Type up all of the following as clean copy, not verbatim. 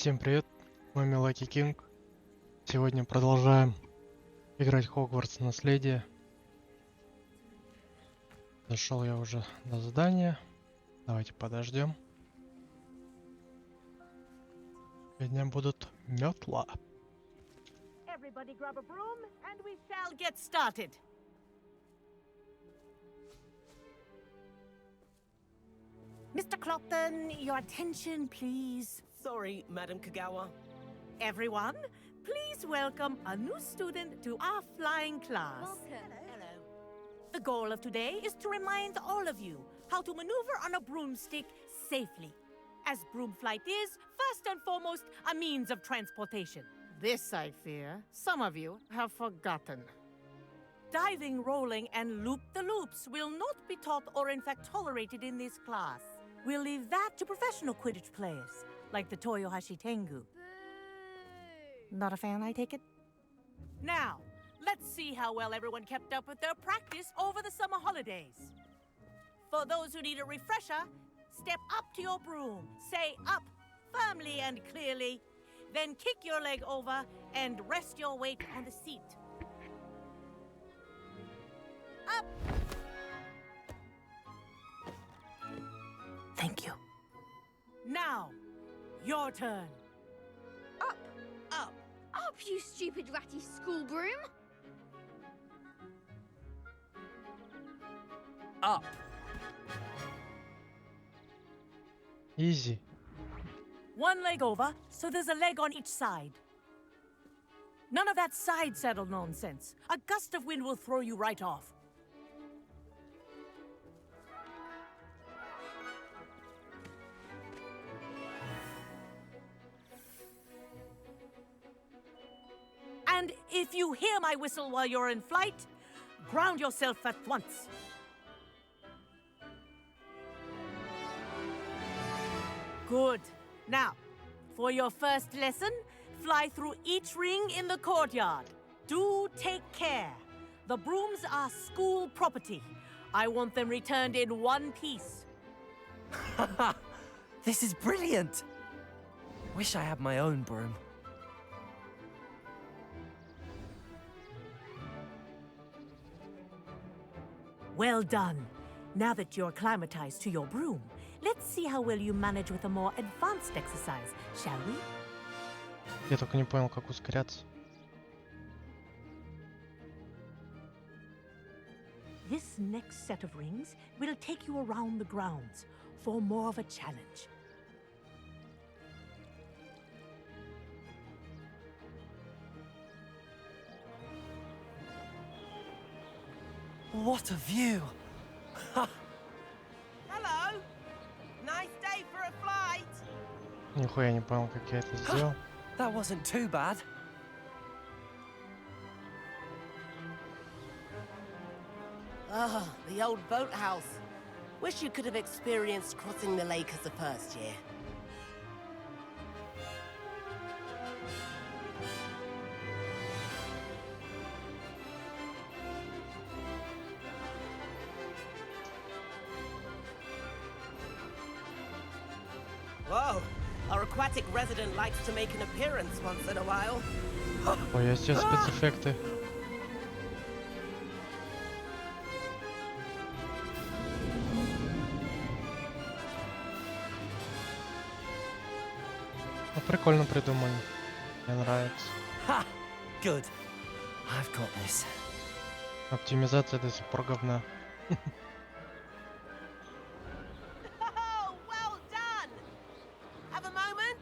Всем привет, мой Мелаки Кинг. Сегодня продолжаем играть Хогвартс Наследие. Дошел я уже до задания. Давайте подождем. Сегодня будут метла. Everybody grab a broom and we shall get started. Mr. Clopton, your attention, please. Sorry, Madam Kagawa. Everyone, please welcome a new student to our flying class. Hello. The goal of today is to remind all of you how to maneuver on a broomstick safely, as broom flight is, first and foremost, a means of transportation. This, I fear, some of you have forgotten. Diving, rolling, and loop-the-loops will not be taught or in fact tolerated in this class. We'll leave that to professional Quidditch players, like the Toyohashi Tengu. Not a fan, I take it? Now, let's see how well everyone kept up with their practice over the summer holidays. For those who need a refresher, step up to your broom, say up firmly and clearly, then kick your leg over and rest your weight on the seat. Up! Thank you. Now, your turn. Up! Up! Up, you stupid ratty school broom! Up. Easy. One leg over, so there's a leg on each side. None of that side saddle nonsense. A gust of wind will throw you right off. And if you hear my whistle while you're in flight, ground yourself at once. Good. Now, for your first lesson, fly through each ring in the courtyard. Do take care. The brooms are school property. I want them returned in one piece. This is brilliant. Wish I had my own broom. Well done. Now that you're acclimatized to your broom, let's see how well you manage with a more advanced exercise, shall we? Я только не понял, как ускоряться. This next set of rings will take you around the grounds for more of a challenge. What a view. Hello. Nice day for a flight. Нихуя не понял, как я это сделал. That wasn't too bad. Ah, the old boathouse. Wish you could have experienced crossing the lake as a first year. Whoa, our aquatic resident likes to make an appearance once in a while. Ой, я сейчас спецэффекты. Ну, прикольно придумали. Мне нравится. Ha! Good. I've got this. Оптимизация до сих пор говна. Oh, well done! Have a moment?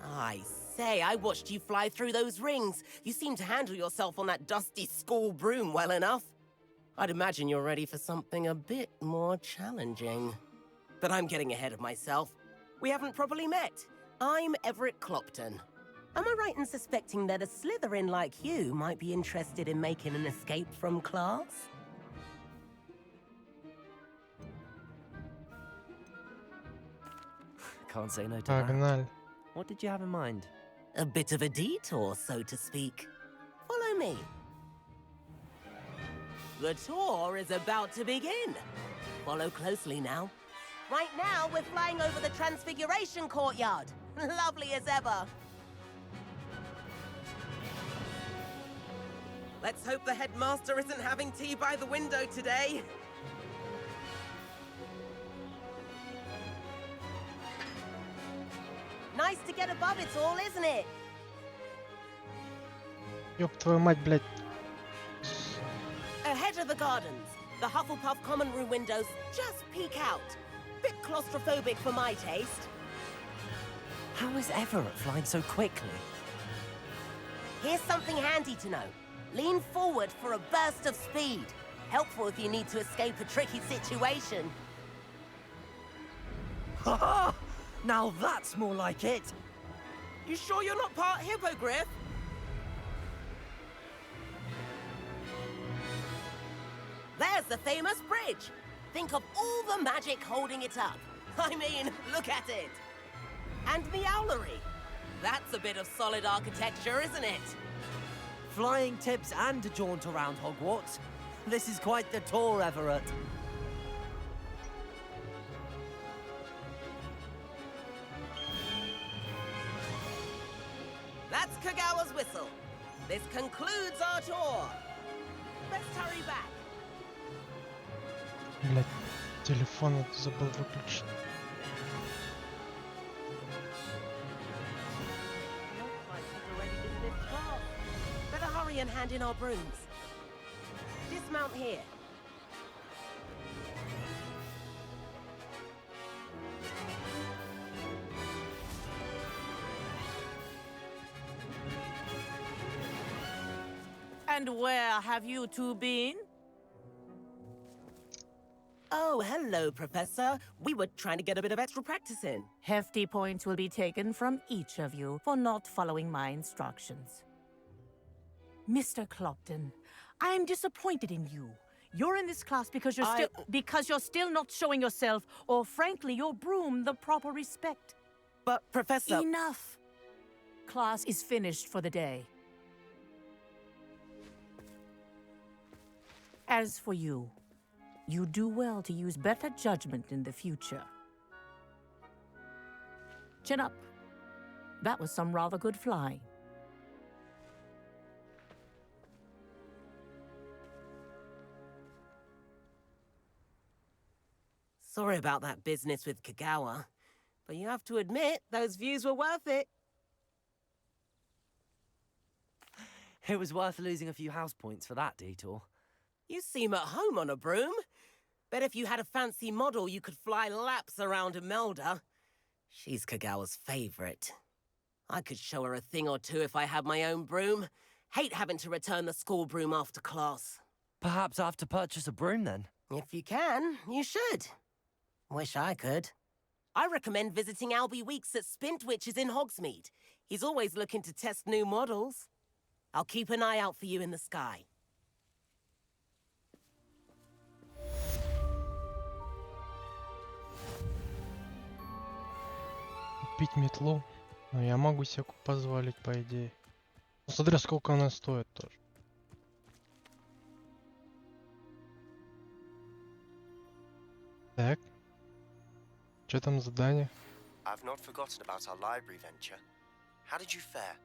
I say, I watched you fly through those rings. You seem to handle yourself on that dusty school broom well enough. I'd imagine you're ready for something a bit more challenging. But I'm getting ahead of myself. We haven't properly met. I'm Everett Clopton. Am I right in suspecting that a Slytherin like you might be interested in making an escape from class? Can't say no to that. Погнали. What did you have in mind? A bit of a detour, so to speak. Follow me. The tour is about to begin. Follow closely now. Right now, we're flying over the Transfiguration Courtyard. Lovely as ever. Let's hope the headmaster isn't having tea by the window today. Nice to get above it all, isn't it? Ёб твою мать, блядь. Ahead of the gardens, the Hufflepuff common room windows just peek out. Bit claustrophobic for my taste. How is Everett flying so quickly? Here's something handy to know. Lean forward for a burst of speed. Helpful if you need to escape a tricky situation. Ha! Now that's more like it. You sure you're not part hippogriff? There's the famous bridge. Think of all the magic holding it up. I mean, look at it. And the owlery. That's a bit of solid architecture, isn't it? Flying tips and a jaunt around Hogwarts. This is quite the tour, Everett. That's Kagawa's whistle. This concludes our tour. Let's hurry back. Блядь, телефон забыл выключить. Looks like she's already visited class. Better hurry and hand in our brooms. Dismount here. And where have you two been? Oh, hello, Professor. We were trying to get a bit of extra practice in. Hefty points will be taken from each of you for not following my instructions. Mr. Clopton, I'm disappointed in you. You're in this class because you're still not showing yourself, or frankly, your broom the proper respect. But, Professor... Enough. Class is finished for the day. As for you, you do well to use better judgment in the future. Chin up. That was some rather good flying. Sorry about that business with Kagawa, but you have to admit, those views were worth it. It was worth losing a few house points for that detour. You seem at home on a broom. Bet if you had a fancy model, you could fly laps around Imelda. She's Kagawa's favorite. I could show her a thing or two if I had my own broom. Hate having to return the school broom after class. Perhaps I have to purchase a broom then? If you can, you should. Wish I could. I recommend visiting Albie Weeks at Spintwitches in Hogsmeade. He's always looking to test new models. I'll keep an eye out for you in the sky. Купить метлу. Ну, я могу себе позволить, по идее. Ну, смотри, сколько она стоит тоже. Так. Что там задание? I've not forgotten about our library venture. How did you fare?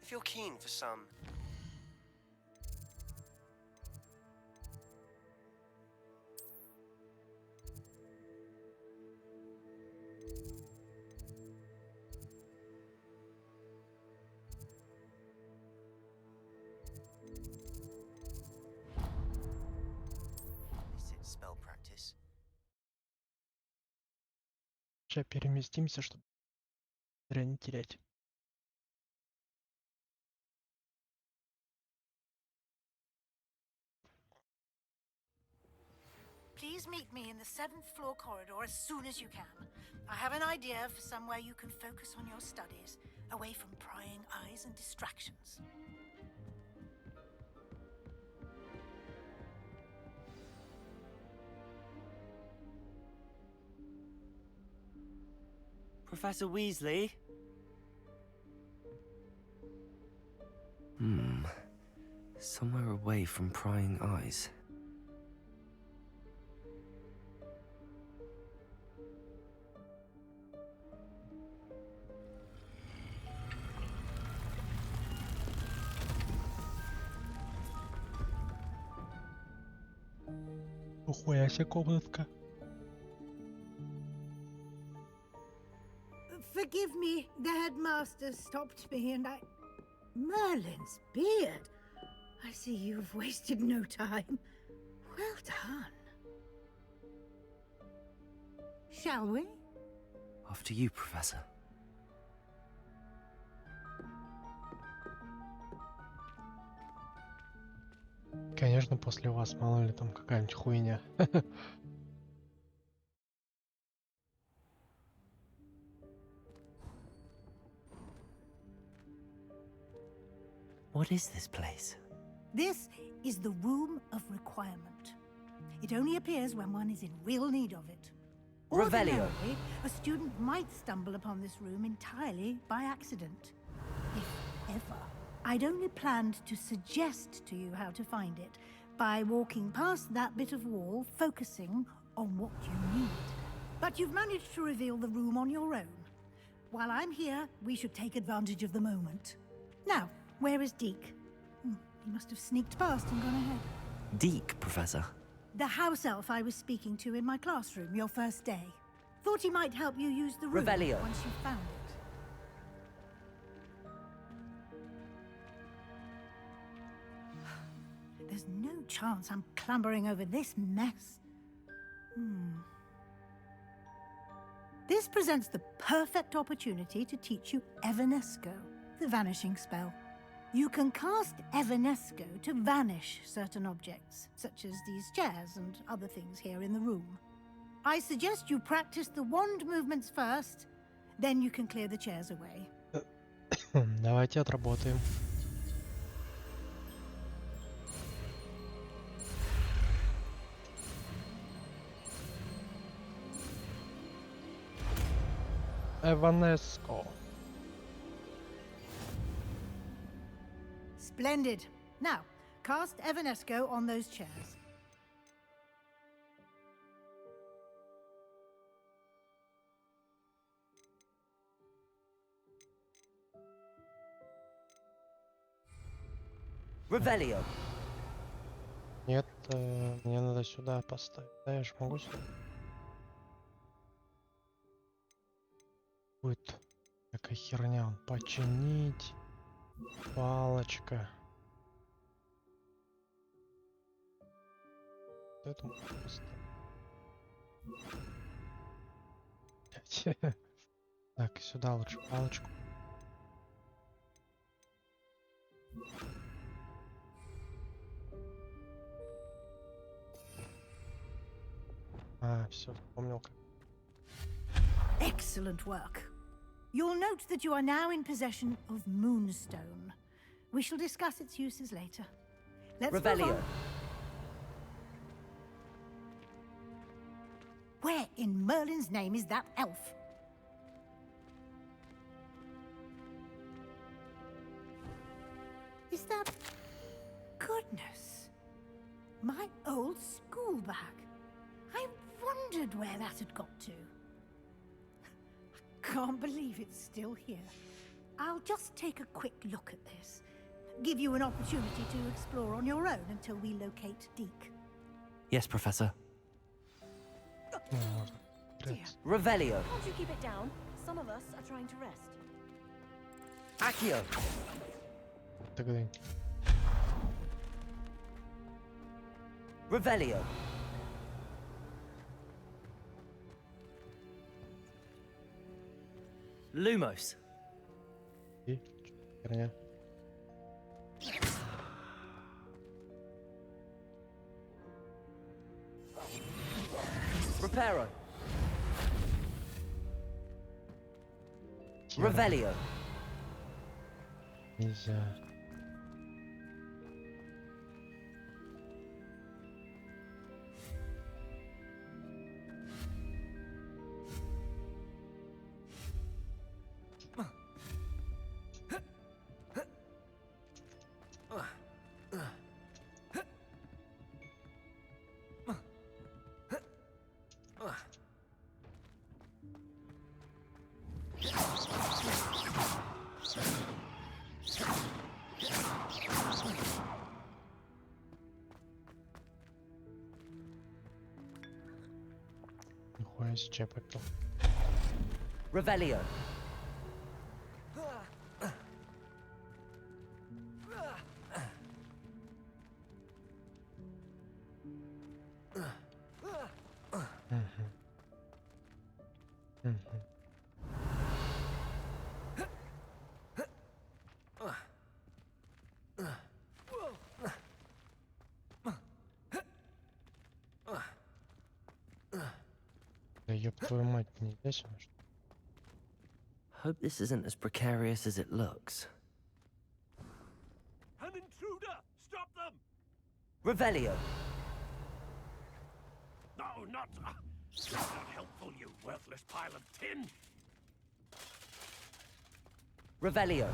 If you're keen for some... Is it spell practice? Сейчас переместимся, чтобы зря не терять. Please meet me in the 7th floor corridor as soon as you can. I have an idea for somewhere you can focus on your studies, away from prying eyes and distractions. Professor Weasley? Somewhere away from prying eyes. Ухуя себе комнатка. Forgive me, the headmaster stopped me and I... Merlin's beard! I see you've wasted no time. Well done. Shall we? After you, Professor. Конечно, после вас, мало ли там какая-нибудь хуйня. What is this place? This is the Room of Requirement. It only appears when one is in real need of it. Revelio. Ordinarily, a student might stumble upon this room entirely by accident. If ever. I'd only planned to suggest to you how to find it by walking past that bit of wall, focusing on what you need. But you've managed to reveal the room on your own. While I'm here, we should take advantage of the moment. Now, where is Deke? He must have sneaked past and gone ahead. Deke, Professor. The house elf I was speaking to in my classroom your first day. Thought he might help you use the room Revelio. once you found it. There's no chance I'm clambering over this mess. This presents the perfect opportunity to teach you Evanesco, the vanishing spell. You can cast Evanesco to vanish certain objects, such as these chairs and other things here in the room. I suggest you practice the wand movements first, then you can clear the chairs away. Давайте отработаем. Эванеско. Splendid. Now, cast Evanesco on those chairs. Revelio. Нет, мне надо сюда поставить. Да, я же могу сюда. Будет такая херня. Починить. Палочка. Вот это можно поставить. Так, сюда лучше палочку. А, все, помнил как. Excellent work. You'll note that you are now in possession of Moonstone. We shall discuss its uses later. Let's move Revelio. on. Where in Merlin's name is that elf? Is that... Goodness. My old school bag. I wondered where that had got to. Can't believe it's still here. I'll just take a quick look at this. Give you an opportunity to explore on your own until we locate Deke. Yes, Professor. Ну, можно. Dear. Revelio. Can't you keep it down? Some of us are trying to rest. Accio. Тогда Revelio. Lumos. и херня. Reparo. Херня. Revelio. Нельзя. понял, че попил. Revelio. Да ёб твою мать, не здесь что ли? Hope this isn't as precarious as it looks. An intruder! Stop them! Revelio. No, not... That's not helpful, you worthless pile of tin! Revelio.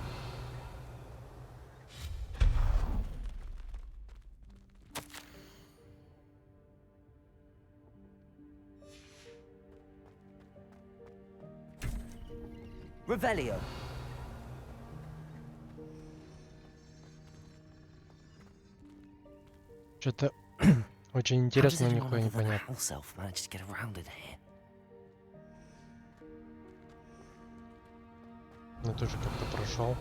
Revelio. Что-то очень How does интересно, но anyone нихуя не other than a понятно. house elf manage to get around in here? Но ты же как-то прошел.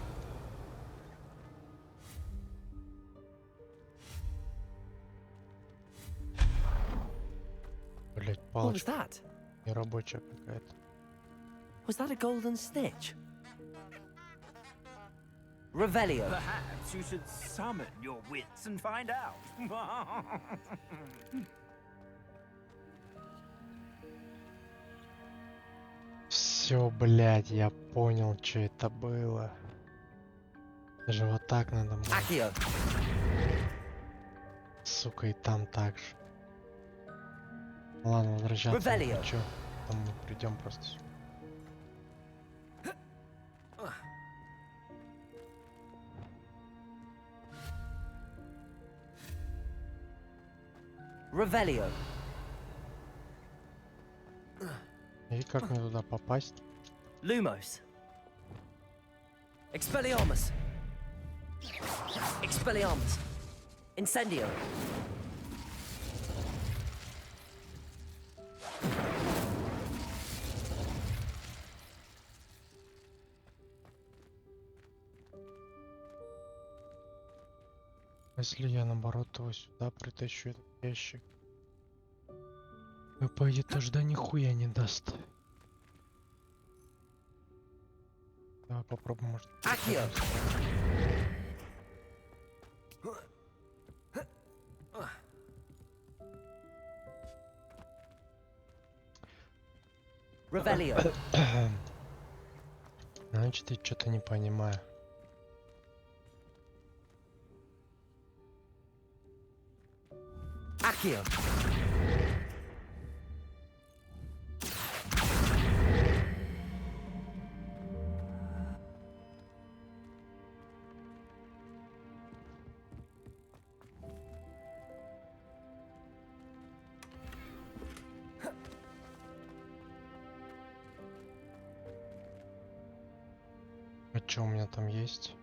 Блять, What was палочка that? нерабочая какая-то. Was that a golden snitch? Revelio. Perhaps you should summon your wits and find out. Все, блядь, я понял, что это было. Даже вот так надо было. Accio. Сука, и там так же. Ладно, возвращаться не Revelio. хочу. Там мы придем просто. Revelio. И как мне туда попасть? Lumos. Expelliarmus. Expelliarmus. Incendio. Если я наоборот его сюда притащу, этот ящик. Ну, по идее, тоже да нихуя не даст. Давай попробуем, может. Accio. Revelio. Значит, я что-то не понимаю. Accio. А что у меня там есть?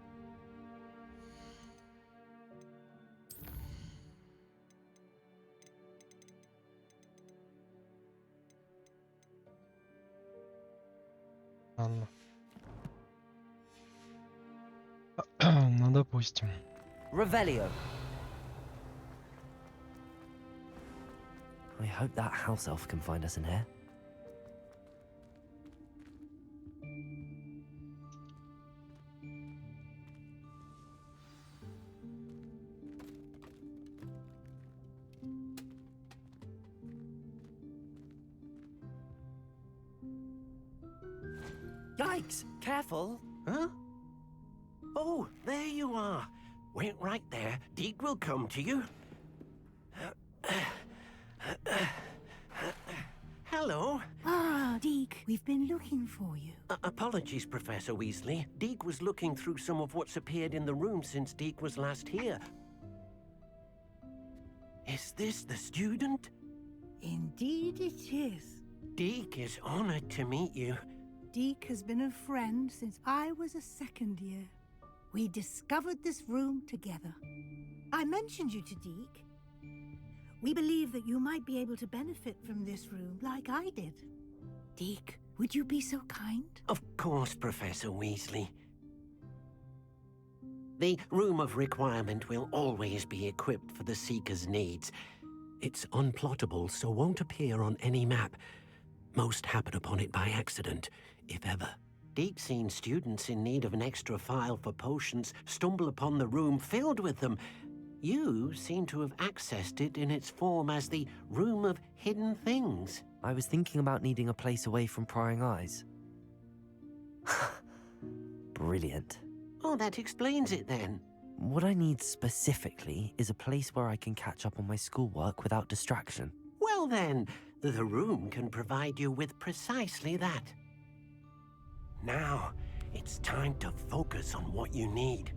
Ладно. Ну, допустим. Revelio. I hope that house elf can find us in here. Yikes! Careful! Huh? Oh, there you are. Wait right there. Deke will come to you. Hello. Ah, Deke, we've been looking for you. Apologies, Professor Weasley. Deke was looking through some of what's appeared in the room since Deke was last here. Is this the student? Indeed it is. Deke is honored to meet you. Deke has been a friend since I was a second year. We discovered this room together. I mentioned you to Deke. We believe that you might be able to benefit from this room like I did. Deke, would you be so kind? Of course, Professor Weasley. The Room of Requirement will always be equipped for the Seeker's needs. It's unplottable, so won't appear on any map. Most happen upon it by accident, if ever. Deke's seen students in need of an extra file for potions stumble upon the room filled with them. You seem to have accessed it in its form as the Room of Hidden Things. I was thinking about needing a place away from prying eyes. Brilliant. Oh, that explains it then. What I need specifically is a place where I can catch up on my schoolwork without distraction. Well then, the room can provide you with precisely that. Now, it's time to focus on what you need.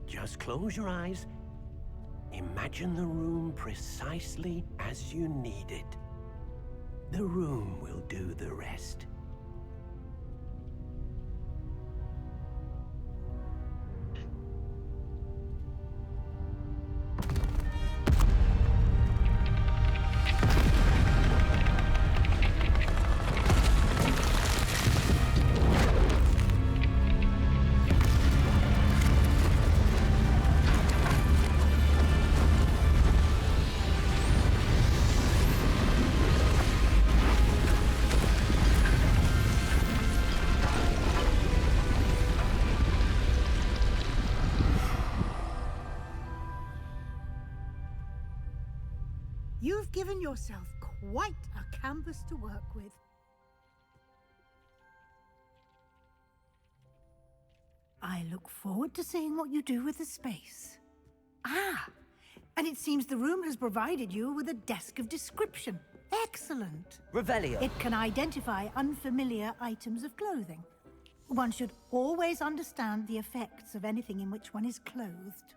Just close your eyes. Imagine the room precisely as you need it. The room will do the rest. You've given yourself quite a canvas to work with. I look forward to seeing what you do with the space. Ah, and it seems the room has provided you with a desk of description. Excellent. Revelio. It can identify unfamiliar items of clothing. One should always understand the effects of anything in which one is clothed.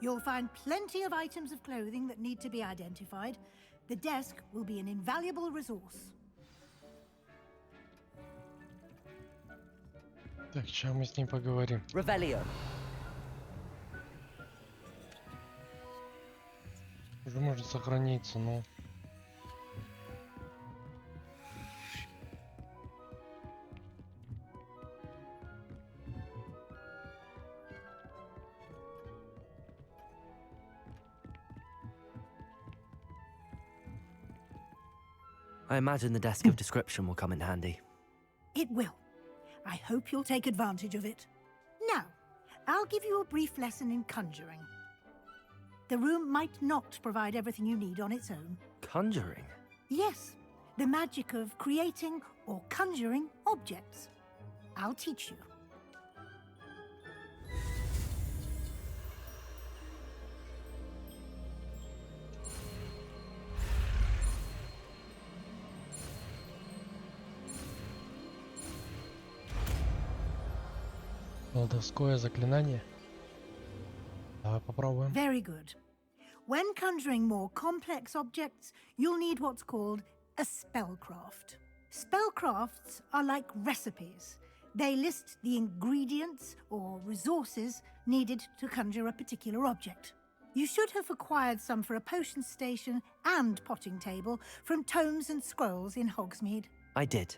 You'll find plenty of items of clothing that need to be identified. The desk will be an invaluable resource. Так, сейчас мы с ним поговорим. Revelio. Уже можно сохраниться, но... I imagine the desk of description will come in handy. It will. I hope you'll take advantage of it. Now, I'll give you a brief lesson in conjuring. The room might not provide everything you need on its own. Conjuring? Yes, the magic of creating or conjuring objects. I'll teach you. Колдовское заклинание. Давай попробуем. Very good. When conjuring more complex objects, you'll need what's called a spellcraft. Spellcrafts are like recipes. They list the ingredients or resources needed to conjure a particular object. You should have acquired some for a potion station and potting table from tomes and scrolls in Hogsmeade. I did.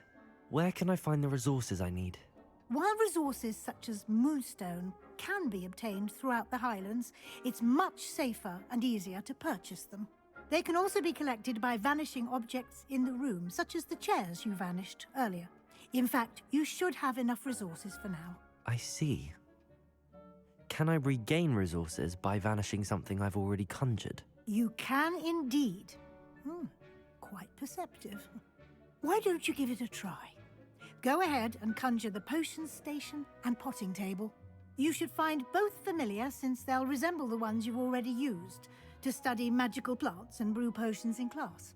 Where can I find the resources I need? While resources such as moonstone can be obtained throughout the Highlands, it's much safer and easier to purchase them. They can also be collected by vanishing objects in the room, such as the chairs you vanished earlier. In fact, you should have enough resources for now. I see. Can I regain resources by vanishing something I've already conjured? You can indeed. Quite perceptive. Why don't you give it a try? Go ahead and conjure the potion station and potting table. You should find both familiar, since they'll resemble the ones you've already used to study magical plants and brew potions in class.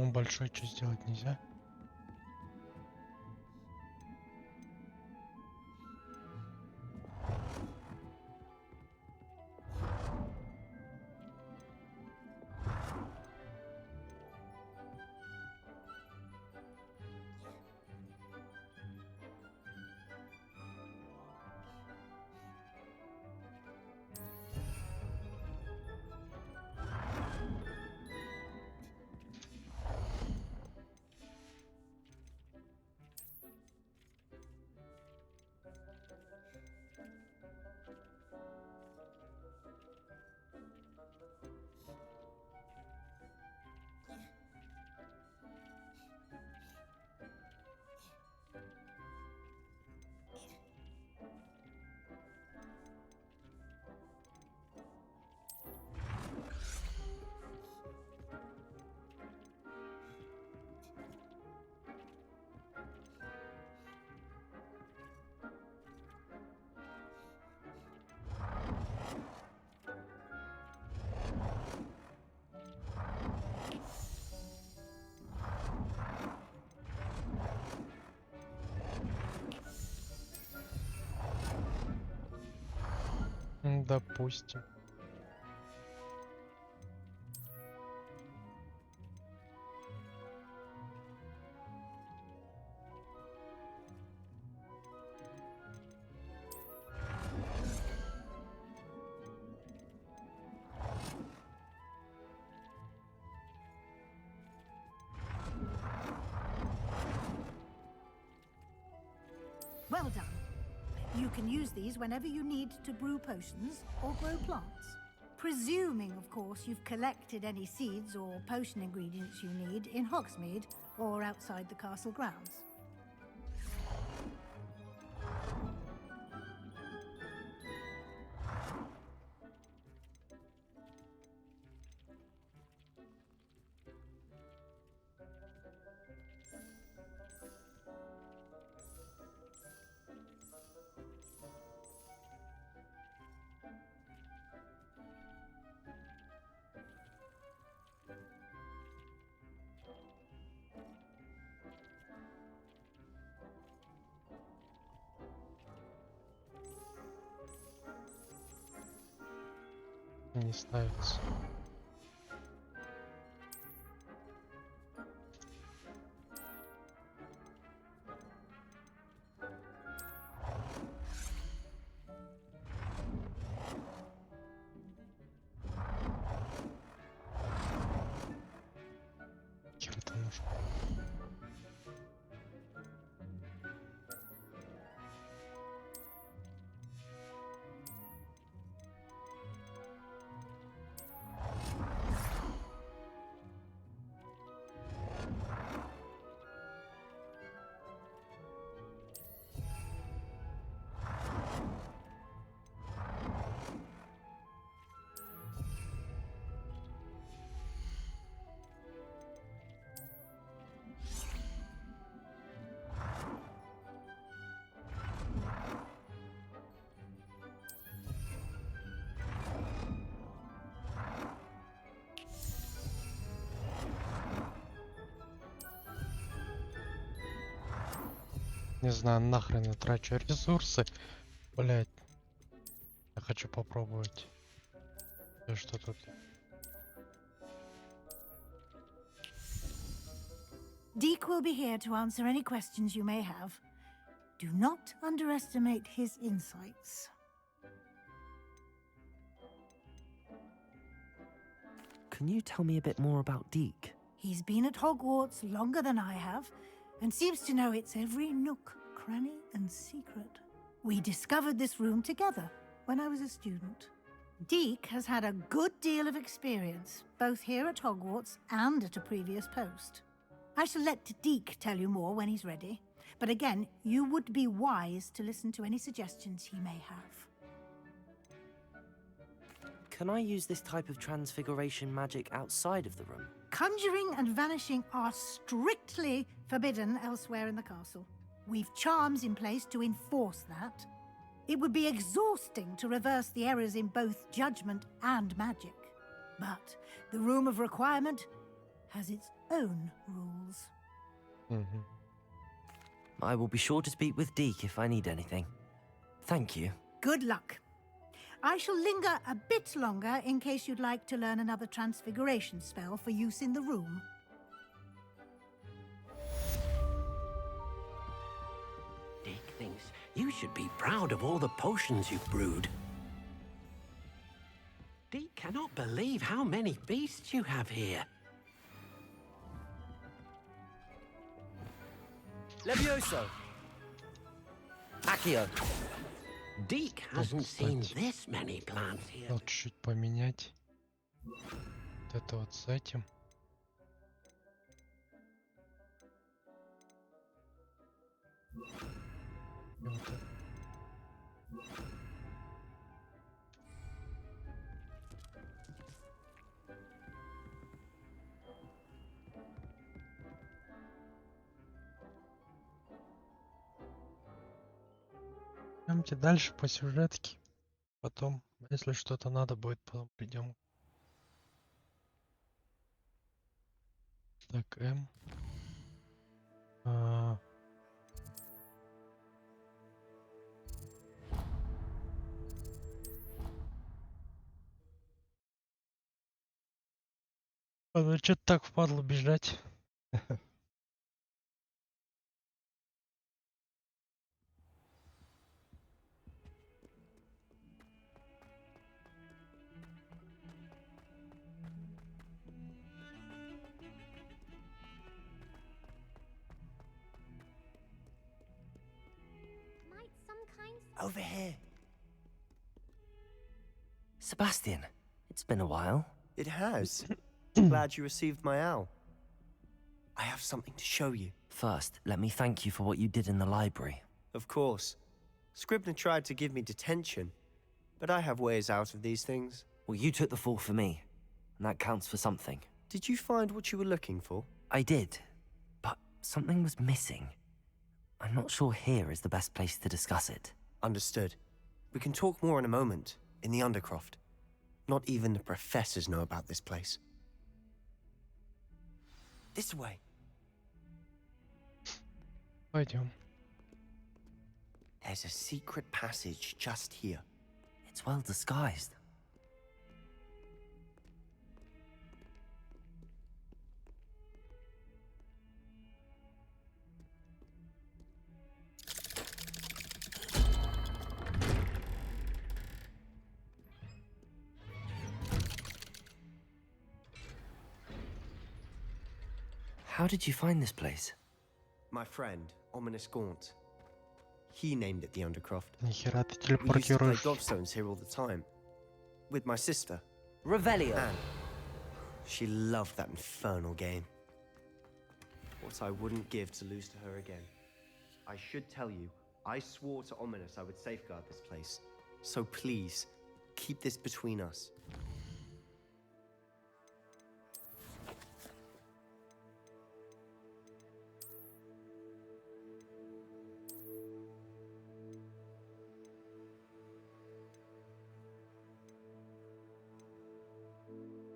Ну, большой что сделать нельзя? Допустим. Well done. You can use these whenever you need to brew potions or grow plants. Presuming, of course, you've collected any seeds or potion ingredients you need in Hogsmeade or outside the castle grounds. Не ставится. Чем это нужно? Не знаю, нахрен я трачу ресурсы. Блять. Я хочу попробовать. И что тут? Deke will be here to answer any questions you may have. Do not underestimate his insights. Can you tell me a bit more about Deke? He's been at Hogwarts longer than I have, and seems to know its every nook, cranny, and secret. We discovered this room together when I was a student. Deke has had a good deal of experience, both here at Hogwarts and at a previous post. I shall let Deke tell you more when he's ready, but again, you would be wise to listen to any suggestions he may have. Can I use this type of transfiguration magic outside of the room? Conjuring and vanishing are strictly forbidden elsewhere in the castle. We've charms in place to enforce that. It would be exhausting to reverse the errors in both judgment and magic. But the Room of Requirement has its own rules. Мгм. I will be sure to speak with Deke if I need anything. Thank you. Good luck. I shall linger a bit longer in case you'd like to learn another transfiguration spell for use in the room. Deke thinks you should be proud of all the potions you've brewed. Deke cannot believe how many beasts you have here. Levioso. Accio. Deke hasn't seen кстати. this many plants here. Надо чуть-чуть поменять. Вот это вот с этим. И вот это. Идемте дальше по сюжетке. Потом, если что-то надо будет, потом придем. Так, М. А, ну что-то так впадло бежать. Might some kind Over here. Sebastian, it's been a while. It has. Glad you received my owl. I have something to show you. First, let me thank you for what you did in the library. Of course. Scribner tried to give me detention, but I have ways out of these things. Well, you took the fall for me, and that counts for something. Did you find what you were looking for? I did, but something was missing. I'm not sure here is the best place to discuss it. Understood. We can talk more in a moment, in the Undercroft. Not even the professors know about this place. This way. Пойдем. There's a secret passage just here. It's well disguised. How did you find this place? My friend, Ominous Gaunt. He named it the Undercroft. Нихера ты We used to play телепортируешь. gobstones here all the time. With my sister, Revelio. Anne. She loved that infernal game. What I wouldn't give to lose to her again. I should tell you, I swore to Ominous I would safeguard this place. So please, keep this between us.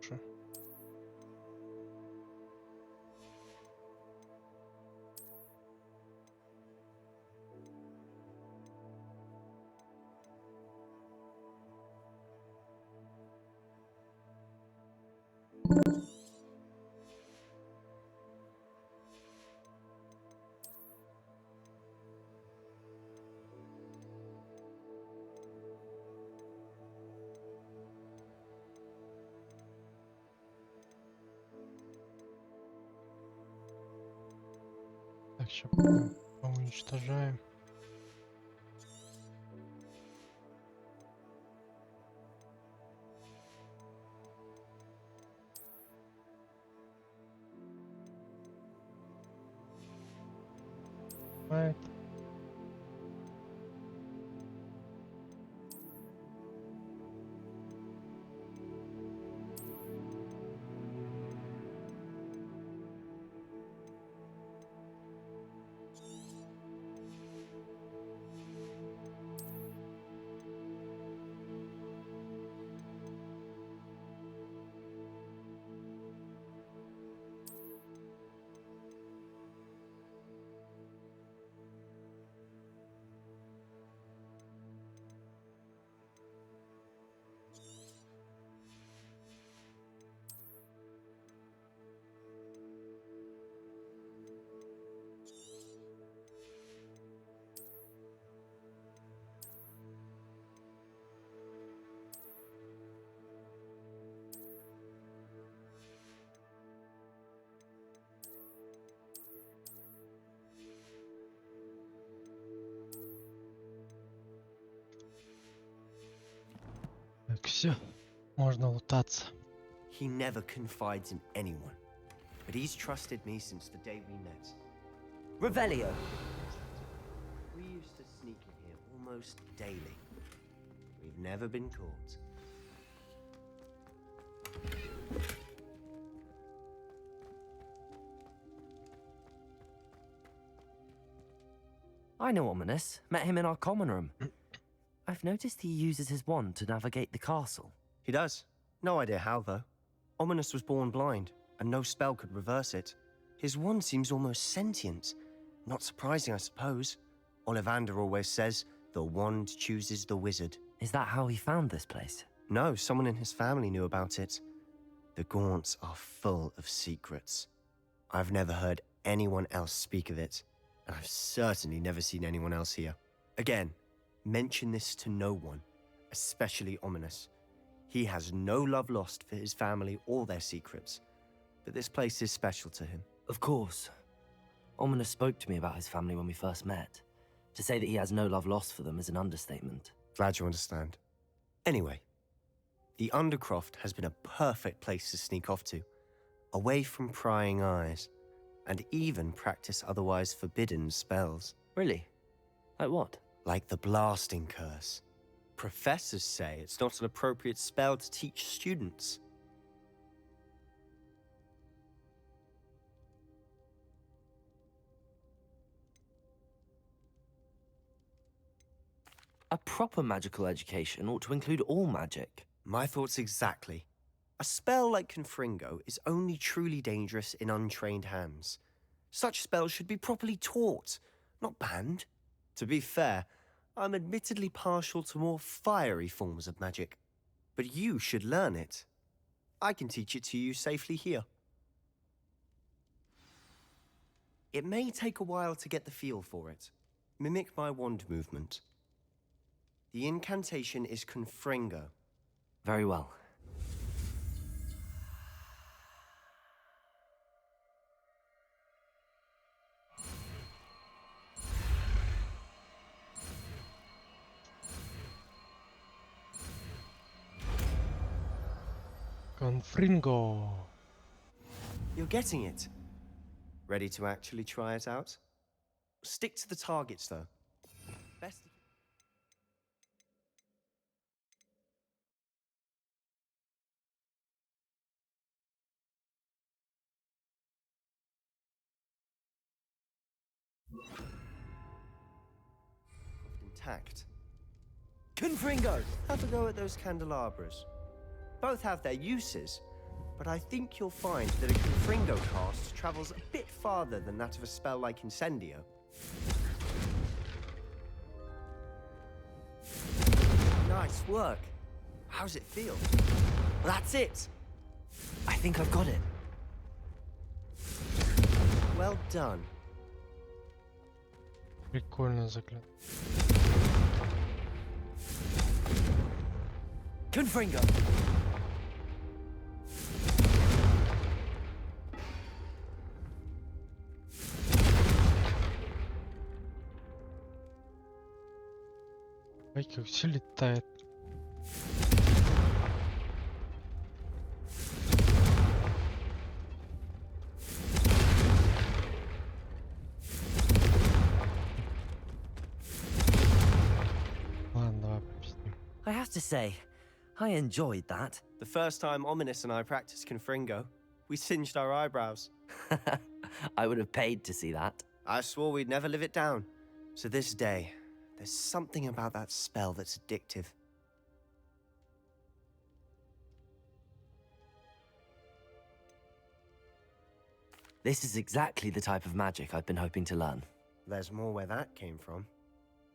Хорошо. Так, сейчас уничтожаем. Бывает. Все, можно лутаться. He never confides in anyone, but he's trusted me since the day we met. Revelio. We used to sneak in here almost daily. We've never been caught. I know Ominous. Met him in our common room. I've noticed he uses his wand to navigate the castle. He does. No idea how, though. Ominous was born blind, and no spell could reverse it. His wand seems almost sentient. Not surprising, I suppose. Ollivander always says, the wand chooses the wizard. Is that how he found this place? No, someone in his family knew about it. The Gaunts are full of secrets. I've never heard anyone else speak of it, and I've certainly never seen anyone else here. Again, mention this to no one, especially Ominous. He has no love lost for his family or their secrets, but this place is special to him. Of course. Ominous spoke to me about his family when we first met. To say that he has no love lost for them is an understatement. Glad you understand. Anyway, the Undercroft has been a perfect place to sneak off to, away from prying eyes, and even practice otherwise forbidden spells. Really? Like what? Like the blasting curse. Professors say it's not an appropriate spell to teach students. A proper magical education ought to include all magic. My thoughts exactly. A spell like Confringo is only truly dangerous in untrained hands. Such spells should be properly taught, not banned. To be fair, I'm admittedly partial to more fiery forms of magic, but you should learn it. I can teach it to you safely here. It may take a while to get the feel for it. Mimic my wand movement. The incantation is Confringo. Very well. Confringo. You're getting it. Ready to actually try it out? Stick to the targets, though. Best. Intact. Confringo! Have a go at those candelabras. Both have their uses, but I think you'll find that a Confringo cast travels a bit farther than that of a spell like Incendio. Nice work. How's it feel? That's it. I think I've got it. Well done. Прикольно заклят. Confringo! Ай, как все летает. Ладно, давай попиздим. I have to say, I enjoyed that. The first time Ominous and I practiced Confringo, we singed our eyebrows. I would have paid to see that. I swore we'd never live it down. To this day, there's something about that spell that's addictive. This is exactly the type of magic I've been hoping to learn. There's more where that came from.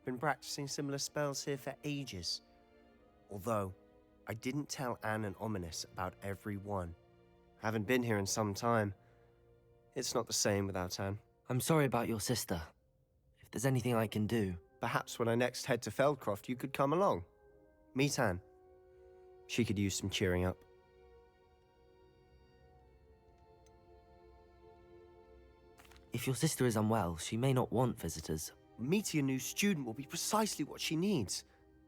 Been practicing similar spells here for ages. Although, I didn't tell Anne and Ominous about every one. Haven't been here in some time. It's not the same without Anne. I'm sorry about your sister. If there's anything I can do... Perhaps when I next head to Feldcroft, you could come along. Meet Anne. She could use some cheering up. If your sister is unwell, she may not want visitors. Meeting a new student will be precisely what she needs.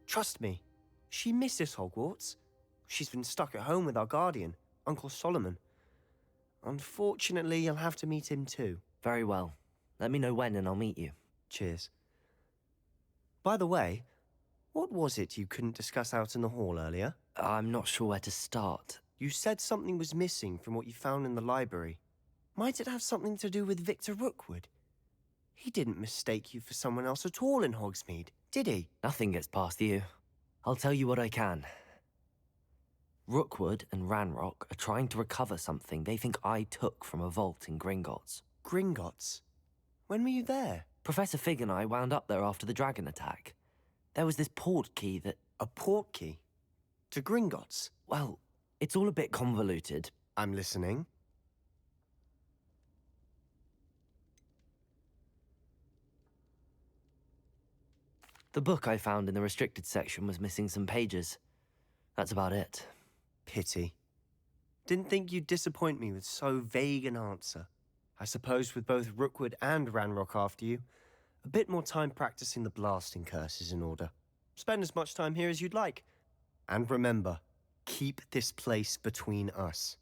Trust me, she misses Hogwarts. She's been stuck at home with our guardian, Uncle Solomon. Unfortunately, you'll have to meet him too. Very well. Let me know when and I'll meet you. Cheers. By the way, what was it you couldn't discuss out in the hall earlier? I'm not sure where to start. You said something was missing from what you found in the library. Might it have something to do with Victor Rookwood? He didn't mistake you for someone else at all in Hogsmeade, did he? Nothing gets past you. I'll tell you what I can. Rookwood and Ranrock are trying to recover something they think I took from a vault in Gringotts. Gringotts? When were you there? Professor Fig and I wound up there after the dragon attack. There was this port key that... A port key? To Gringotts? Well, it's all a bit convoluted. I'm listening. The book I found in the restricted section was missing some pages. That's about it. Pity. Didn't think you'd disappoint me with so vague an answer. I suppose with both Rookwood and Ranrock after you, a bit more time practicing the blasting curse is in order. Spend as much time here as you'd like. And remember, keep this place between us.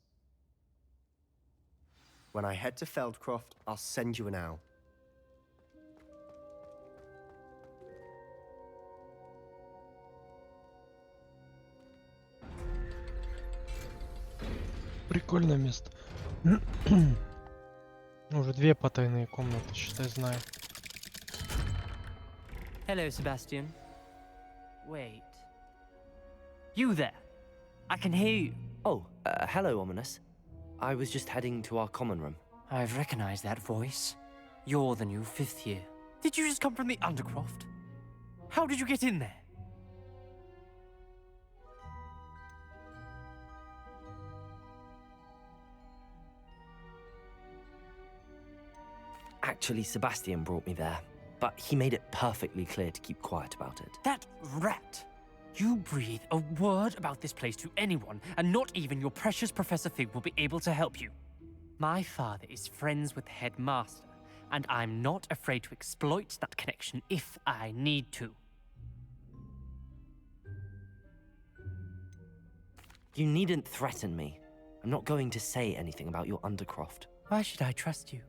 When I head to Feldcroft, I'll send you an owl. Прикольное место. Уже 2 потайные комнаты, считай, знаю. Hello, Sebastian. Wait. You there? I can hear you. Oh, hello, Ominous. I was just heading to our common room. I've recognized that voice. You're the new 5th year. Did you just come from the Undercroft? How did you get in there? Actually, Sebastian brought me there, but he made it perfectly clear to keep quiet about it. That rat! You breathe a word about this place to anyone, and not even your precious Professor Fig will be able to help you. My father is friends with the headmaster, and I'm not afraid to exploit that connection if I need to. You needn't threaten me. I'm not going to say anything about your Undercroft. Why should I trust you?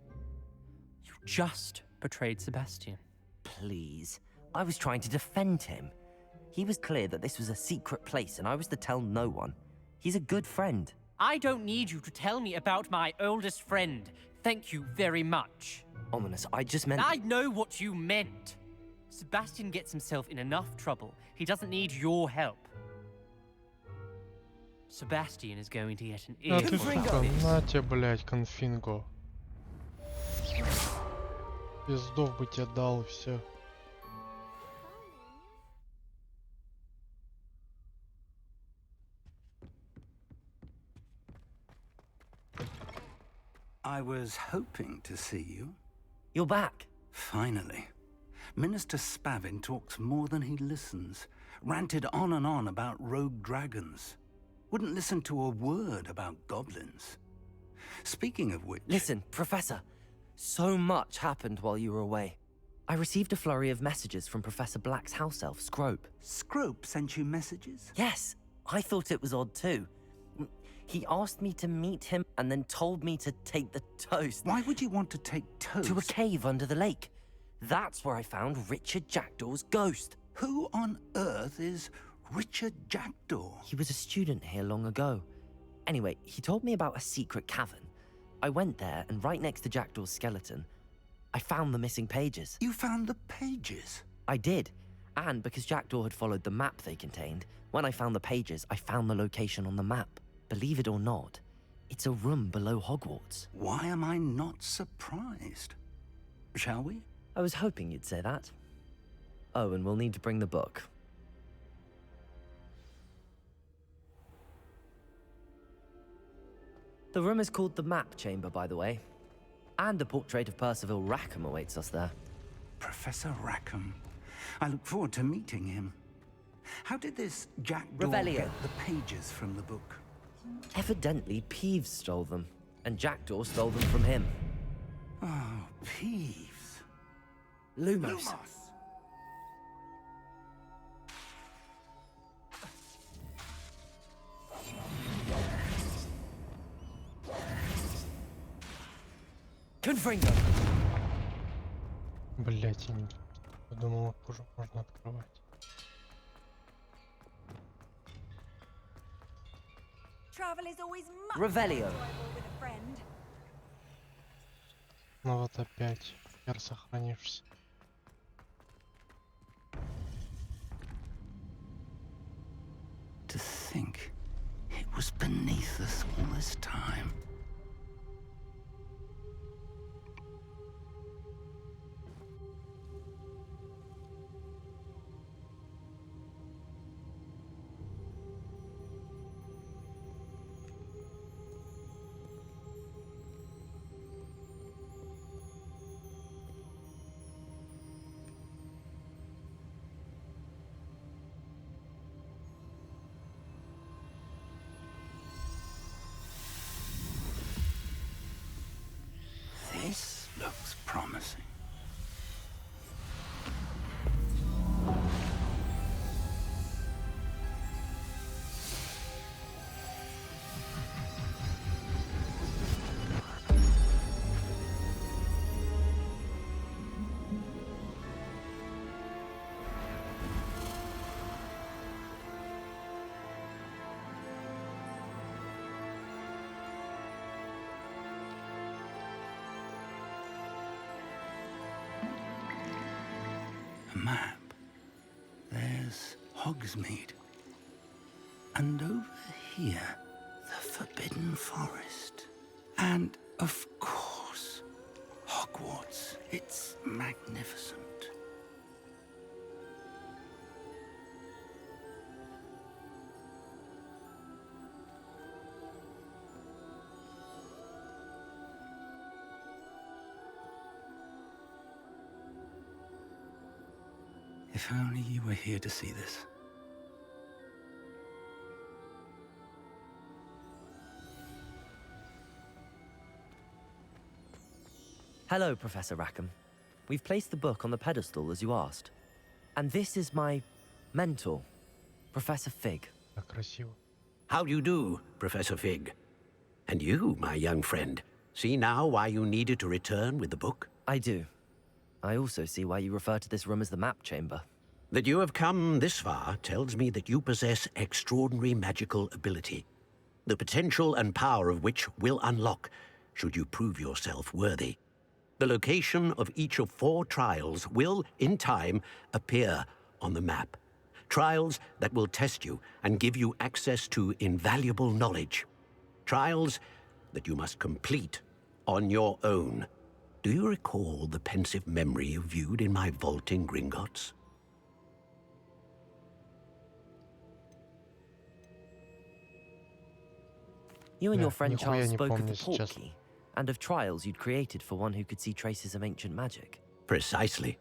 You just betrayed Sebastian. Please. I was trying to defend him. He was clear that this was a secret place and I was to tell no one. He's a good friend. I don't need you to tell me about my oldest friend. Thank you very much. Ominous, I just meant... I know what you meant. Sebastian gets himself in enough trouble. He doesn't need your help. Sebastian is going to get an ear. А ты сука, на тебе, блядь, конфинго. Пиздов бы тебе дал, и все. I was hoping to see you. You're back. Finally. Minister Spavin talks more than he listens. Ranted on and on about rogue dragons. Wouldn't listen to a word about goblins. Speaking of which... Listen, Professor. So much happened while you were away. I received a flurry of messages from Professor Black's house elf, Scrope. Scrope sent you messages? Yes. I thought it was odd too. He asked me to meet him and then told me to take the toast. Why would you want to take toast? To a cave under the lake. That's where I found Richard Jackdaw's ghost. Who on earth is Richard Jackdaw? He was a student here long ago. Anyway, he told me about a secret cavern. I went there, and right next to Jackdaw's skeleton, I found the missing pages. You found the pages? I did. And because Jackdaw had followed the map they contained, when I found the pages, I found the location on the map. Believe it or not, it's a room below Hogwarts. Why am I not surprised? Shall we? I was hoping you'd say that. Oh, and we'll need to bring the book. The room is called the Map Chamber, by the way. And a portrait of Percival Rackham awaits us there. Professor Rackham. I look forward to meeting him. How did this Jackdaw Revelio. get the pages from the book? Evidently, Peeves stole them, and Jackdaw stole them from him. Oh, Peeves. Lumos. Confringo. Блять, я не подумал, уже можно открывать. Travel is always much Revelio. enjoyable with a friend. Ну вот опять. Теперь сохранишься. To think it was beneath us all this time. This looks promising. A map. There's Hogsmeade. And over here, the Forbidden Forest. And, of course, Hogwarts. It's magnificent. If only you were here to see this. Hello, Professor Rackham. We've placed the book on the pedestal as you asked. And this is my mentor, Professor Fig. Так красиво. How do you do, Professor Fig? And you, my young friend, see now why you needed to return with the book? I do. I also see why you refer to this room as the map chamber. That you have come this far tells me that you possess extraordinary magical ability, the potential and power of which will unlock should you prove yourself worthy. The location of each of 4 trials will, in time, appear on the map. Trials that will test you and give you access to invaluable knowledge. Trials that you must complete on your own. Do you recall the pensive memory you viewed in my vault in Gringotts? You and Yeah, your friend нихуя Charles не spoke of помню the сейчас. portkey, and of trials you'd created for one who could see traces of ancient magic. Precisely.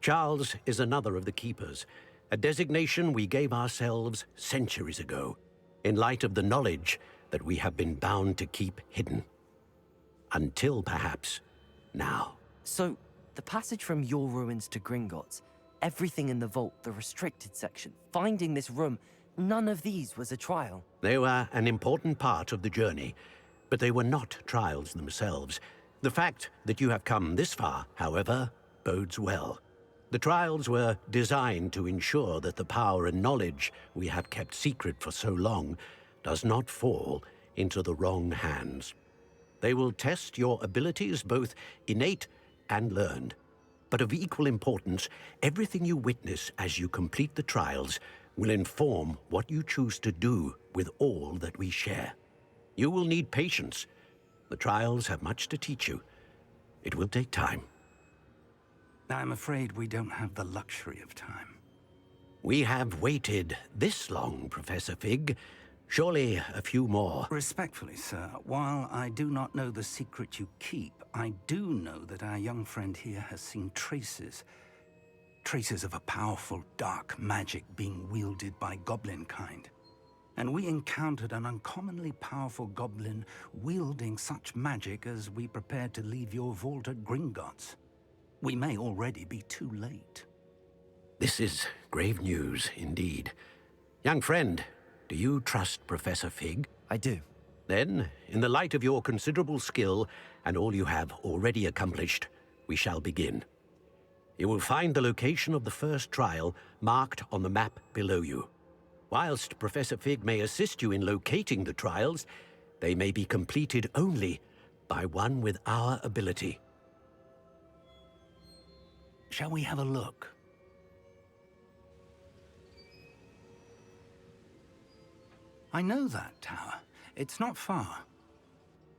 Charles is another of the Keepers, a designation we gave ourselves centuries ago, in light of the knowledge that we have been bound to keep hidden. Until, perhaps, now. So, the passage from your ruins to Gringotts, everything in the vault, the restricted section, finding this room, none of these was a trial. They were an important part of the journey, but they were not trials themselves. The fact that you have come this far, however, bodes well. The trials were designed to ensure that the power and knowledge we have kept secret for so long does not fall into the wrong hands. They will test your abilities, both innate and learned. But of equal importance, everything you witness as you complete the trials will inform what you choose to do with all that we share. You will need patience. The trials have much to teach you. It will take time. I'm afraid we don't have the luxury of time. We have waited this long, Professor Fig. Surely a few more. Respectfully, sir, while I do not know the secret you keep, I do know that our young friend here has seen traces of a powerful dark magic being wielded by goblin kind. And we encountered an uncommonly powerful goblin wielding such magic as we prepared to leave your vault at Gringotts. We may already be too late. This is grave news indeed. Young friend, do you trust Professor Fig? I do. Then, in the light of your considerable skill and all you have already accomplished, we shall begin. You will find the location of the first trial marked on the map below you. Whilst Professor Fig may assist you in locating the trials, they may be completed only by one with our ability. Shall we have a look? I know that tower. It's not far.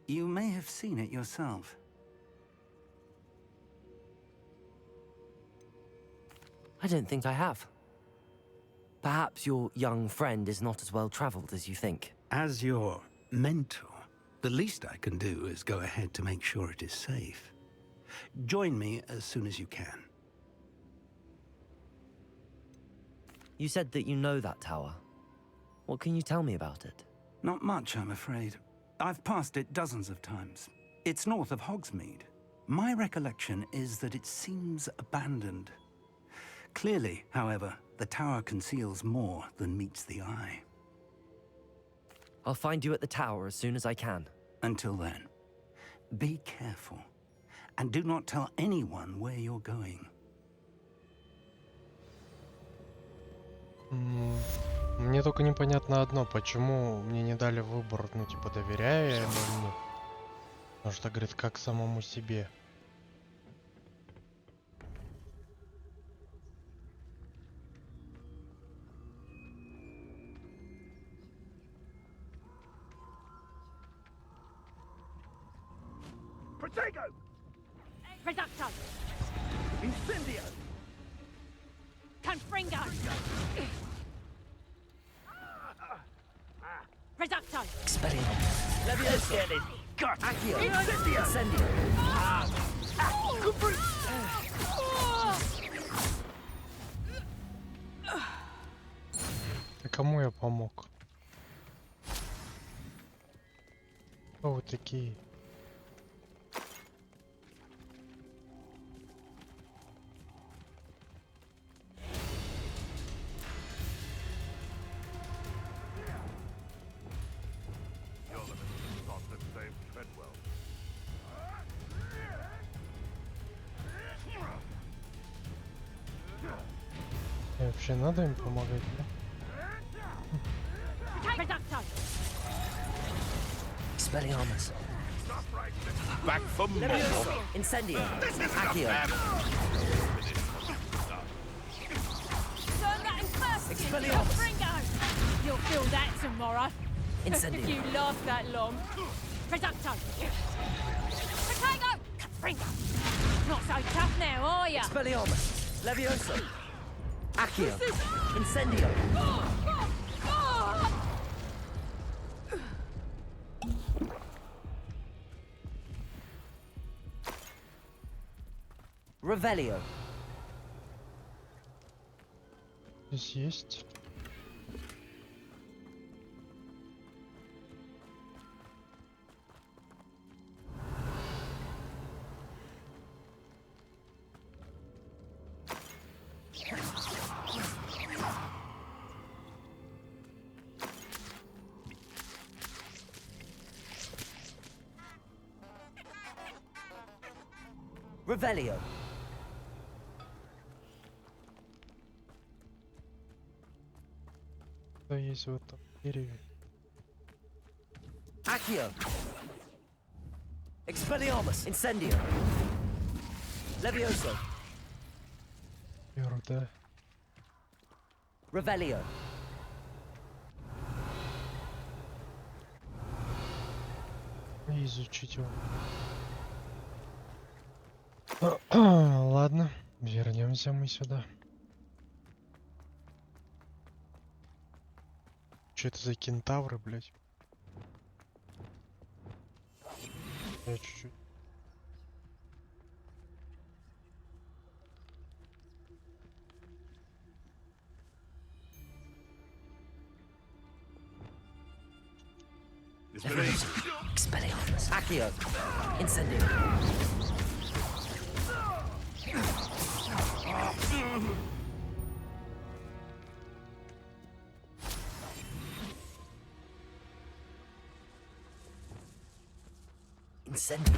You may have seen it yourself. I don't think I have. Perhaps your young friend is not as well traveled as you think. As your mentor, the least I can do is go ahead to make sure it is safe. Join me as soon as you can. You said that you know that tower. What can you tell me about it? Not much, I'm afraid. I've passed it dozens of times. It's north of Hogsmeade. My recollection is that it seems abandoned. Clearly, however, the tower conceals more than meets the eye. I'll find you at the tower as soon as I can. Until then, be careful. And do not tell anyone where you're going. Мне только непонятно одно, почему мне не дали выбор, ну типа доверяю я ему, потому что говорит как самому себе. Protego! Reducto! Incendio! Confringo! Reducto! Expelliarmus. Leviosa! Got Accio! Incendio! Incendio. А кому я помог? Кто вы такие? Вообще надо им помогать, да? Expelliarmus. Back for more! Incendio. Accio. Expelliarmus! You'll feel that tomorrow. Incendio. If you last that long. Reducto! Protego! Confringo! Not so tough now, are ya? Expelliarmus. Leviosa. Accio. Incendio. Revelio. Здесь есть. Revelio. Что есть в этом дереве? Accio. Expelliarmus. Incendio. Levioso. Беру, да. Revelio. И изучить его. Ладно, вернемся мы сюда. Что это за кентавры, блядь? Я чуть-чуть. Expelliarmus. Accio. Incendio. Incendio.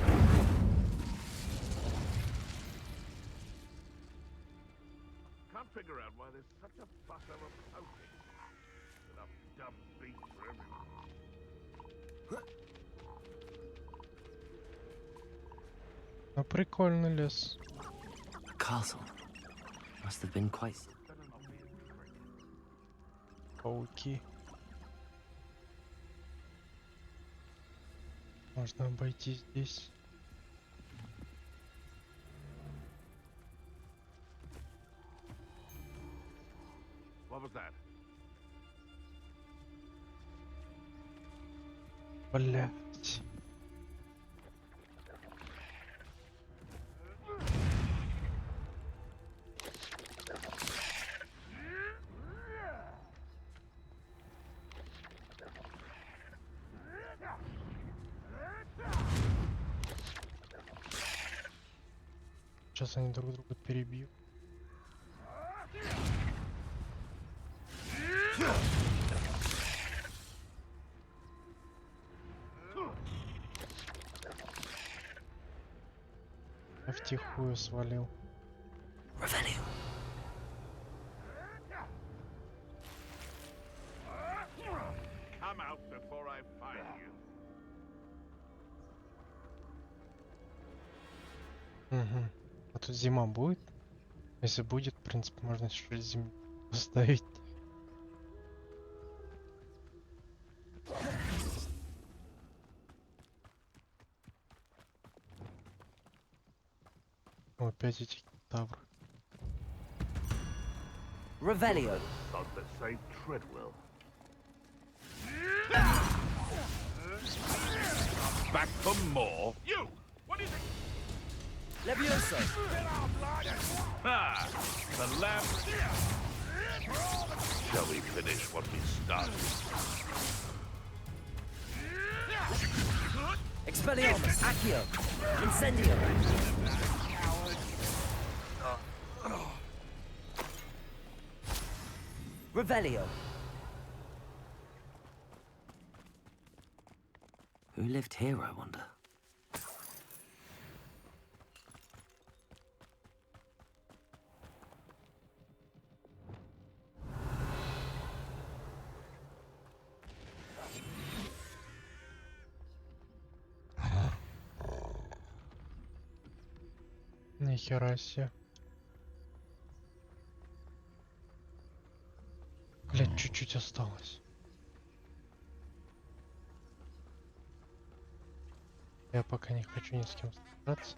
Can't figure out why there's such a fuss over poking. Enough dumb beats for everyone. Ну прикольный лес. A castle. Must have been quite... Пауки. Можно обойти здесь. What was that? Блять. Сейчас они друг друга перебьют. Я втихую свалил. Revelio. Come out before I find you. Угу. А тут зима будет? Если будет, в принципе, можно еще зиму поставить. О, опять эти кентавры. Revelio. Thought that saved Treadwell. Back for more? You! What is it? Levioso. Ah! The lamp! Shall we finish what we started? Expelliarmus. Accio. Incendio. Revelio. Who lived here, I wonder? Нихера себе. Блять, чуть-чуть осталось. Я пока не хочу ни с кем сражаться.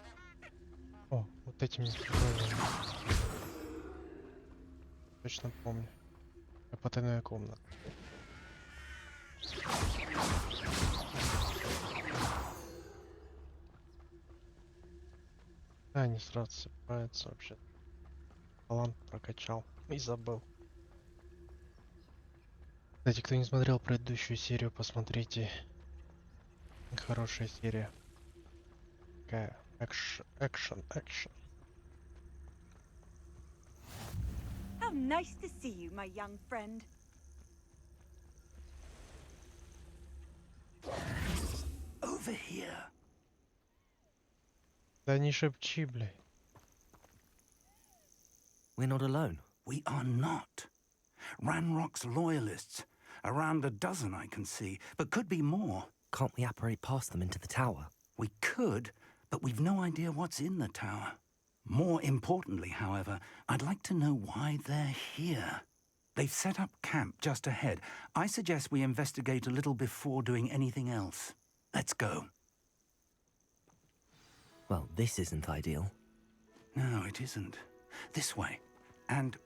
О, вот этим не сражались. Точно помню. Потайная комната. А, не сразу справится вообще. Талант прокачал и забыл. Кстати, кто не смотрел предыдущую серию, посмотрите. Хорошая серия. Такая экшен. How nice to see you, my young friend. Over here. Да не шепчи, блядь. We're not alone. We are not. Ranrock's loyalists. Around a dozen I can see, but could be more. Can't we apparate past them into the tower? We could, but we've no idea what's in the tower. More importantly, however, I'd like to know why they're here. They've set up camp just ahead. I suggest we investigate a little before doing anything else. Let's go. Well, this isn't ideal. No, it isn't. This way. And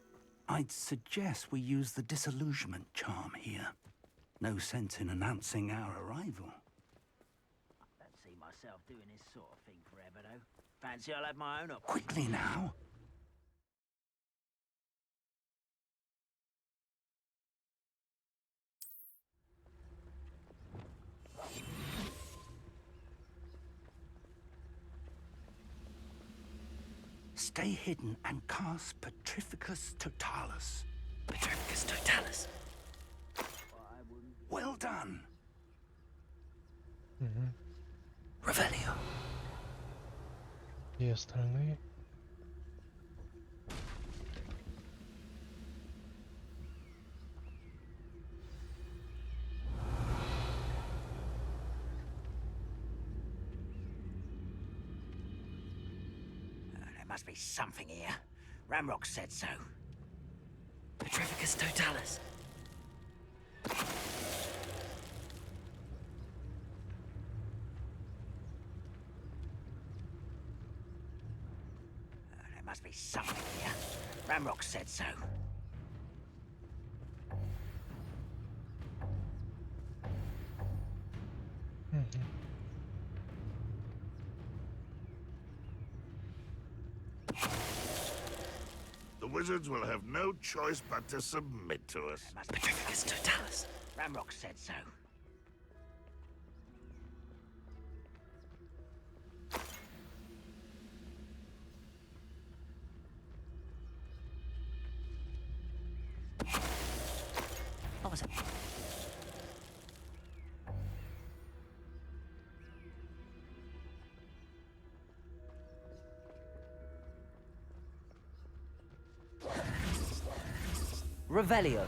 I'd suggest we use the disillusionment charm here. No sense in announcing our arrival. I don't see myself doing this sort of thing forever, though. Fancy I'll have my own opinion. Quickly now. Stay hidden and cast Petrificus Totalis. Petrificus Totalis? Well done. Угу. Revelio. И остальные. There must be something here. Ramrock said so. Petrificus totalis. There must be something here. Ramrock said so. The wizards will have no choice but to submit to us. Petrificus totalis. Ramrock said so. What was it? Revelio.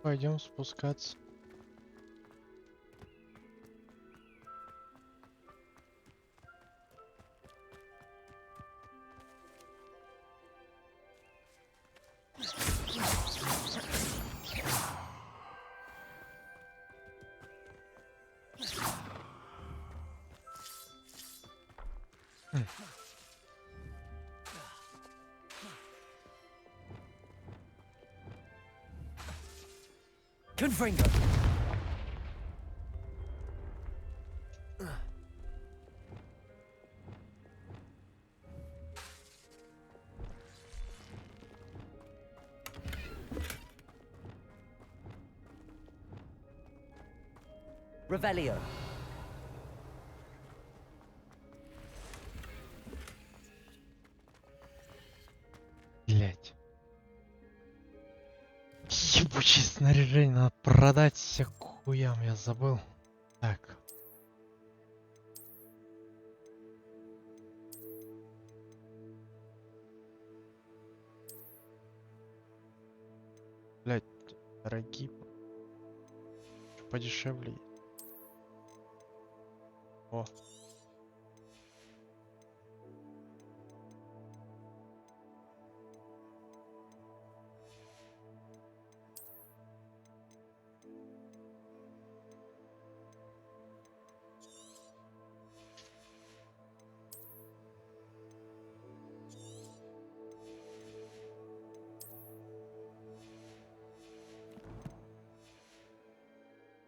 Пойдем спускаться. Confringo. Revelio. Блять. Ебучее снаряжение надо продать все к хуям, я забыл. Так. Блять, дорогие. Чё подешевле есть? О.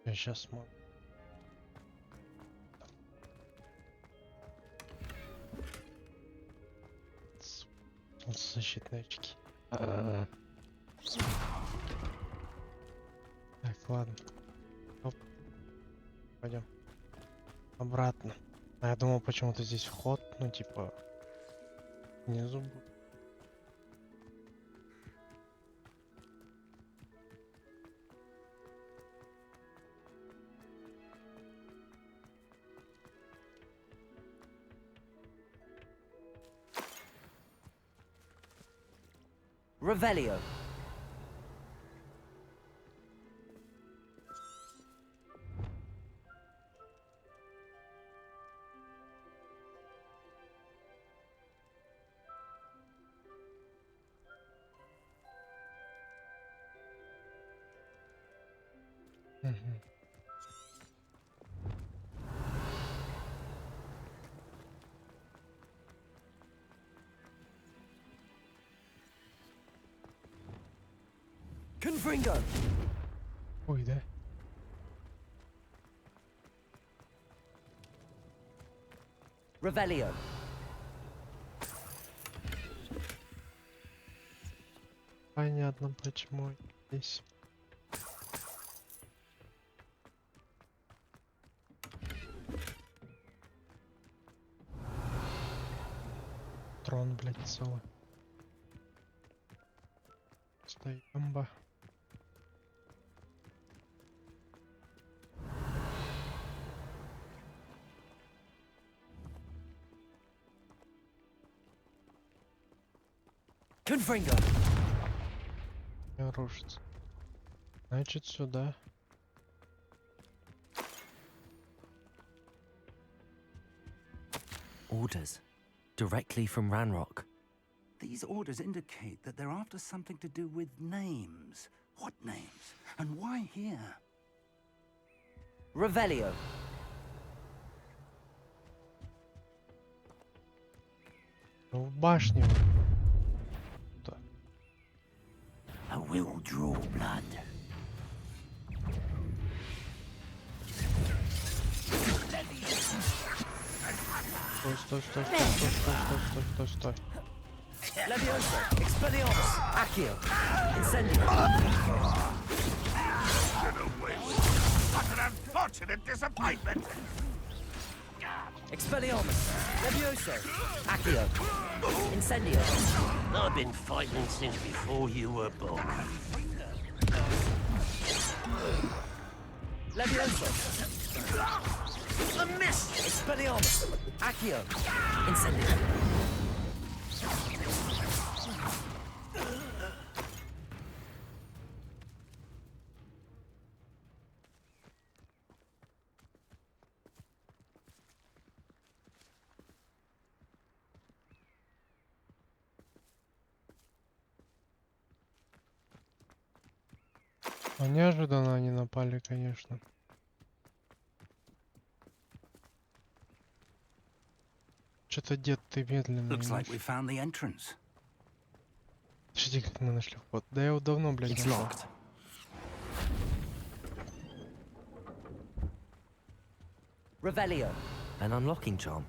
Я сейчас могу. Защитные очки. Так, ладно. Оп. Пойдем. Обратно. А я думал, почему-то здесь вход, ну типа внизу будет. Revelio. Confringo. Ой, да. Revelio. Понятно, почему здесь. урон, блядь, целый. Стоит бомба. Confringo. Не рушится. Значит, сюда. Orders. Directly from Ranrock. These orders indicate that they're after something to do with names. What names? And why here? Revelio. Ну, в башне. Да. I will draw blood. Стой, стой, стой, стой, стой, стой, стой, стой, стой. Levioso. Expelliarmus. Accio. Incendio. What an unfortunate disappointment! Expelliarmus. Levioso. Accio. Incendio. I've been fighting since before you were born. Levioso. A miss! Expelliarmus. Accio. Incendio. А неожиданно они напали, конечно. Что-то дед, ты медленно. Looks like we found the entrance. Подожди, как мы нашли вход. Да я его давно, блядь, It's нашел. locked. Revelio. An unlocking charm.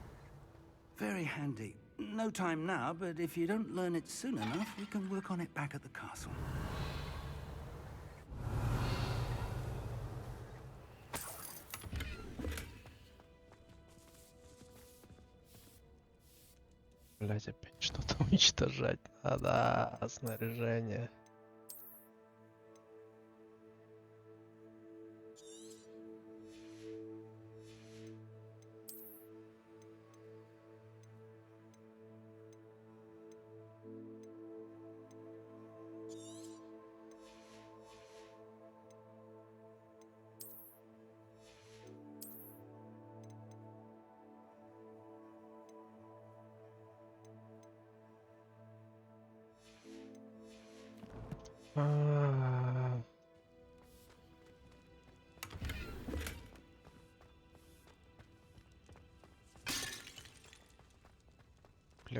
Very handy. No time now, but if you don't learn it soon enough, we can work on it back at the castle. Блять, опять что-то уничтожать надо. Снаряжение.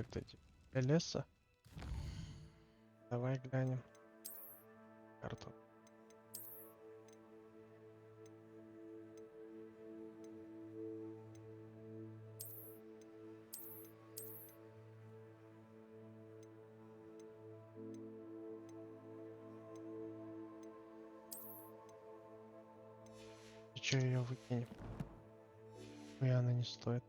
Комплект леса. Давай глянем карту. И чё ее выкинем? И она не стоит.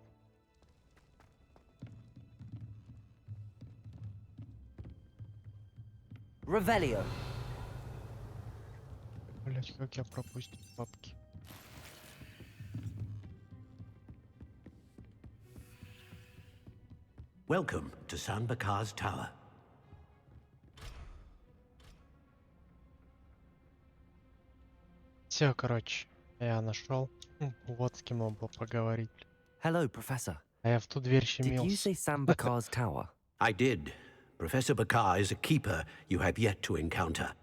Revelio. Блять, как я пропустил папки. Welcome to San Bakar's Tower. Все, короче, я нашел. Вот с кем надо было поговорить. Hello, Professor. А я в ту дверь Did you щемился. say Sam Bakar's tower? I did. Professor Bakar is a keeper you have yet to encounter.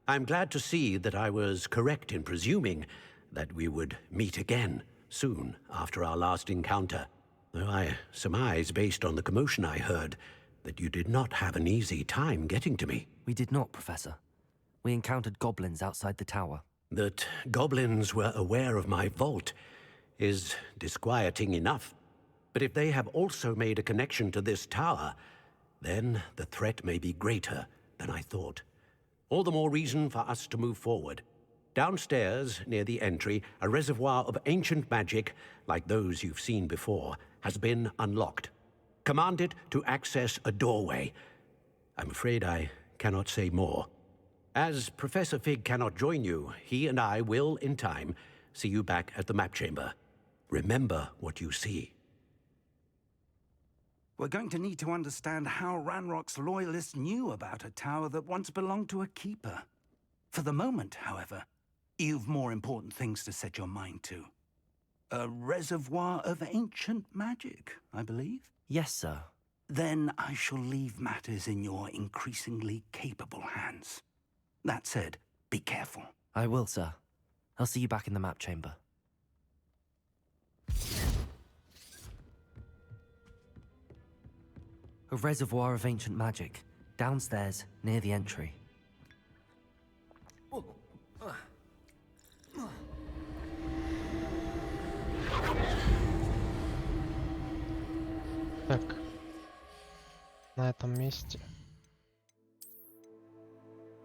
I'm glad to see that I was correct in presuming that we would meet again soon after our last encounter. Though I surmise, based on the commotion I heard, that you did not have an easy time getting to me. We did not, Professor. We encountered goblins outside the tower. That goblins were aware of my vault is disquieting enough. But if they have also made a connection to this tower, then the threat may be greater than I thought. All the more reason for us to move forward. Downstairs, near the entry, a reservoir of ancient magic, like those you've seen before, has been unlocked. Command it to access a doorway. I'm afraid I cannot say more. As Professor Fig cannot join you, he and I will, in time, see you back at the map chamber. Remember what you see. We're going to need to understand how Ranrock's loyalists knew about a tower that once belonged to a keeper. For the moment, however, you've more important things to set your mind to. A reservoir of ancient magic, I believe? Yes, sir. Then I shall leave matters in your increasingly capable hands. That said, be careful. I will, sir. I'll see you back in the map chamber. A reservoir of ancient magic, downstairs, near the entry. Так. На этом месте.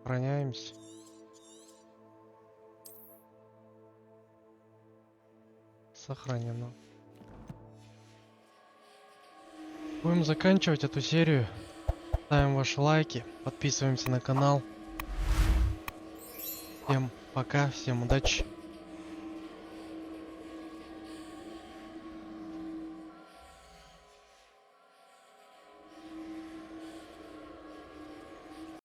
Сохраняемся. Сохранено. Будем заканчивать эту серию. Ставим ваши лайки, подписываемся на канал. Всем пока, всем удачи.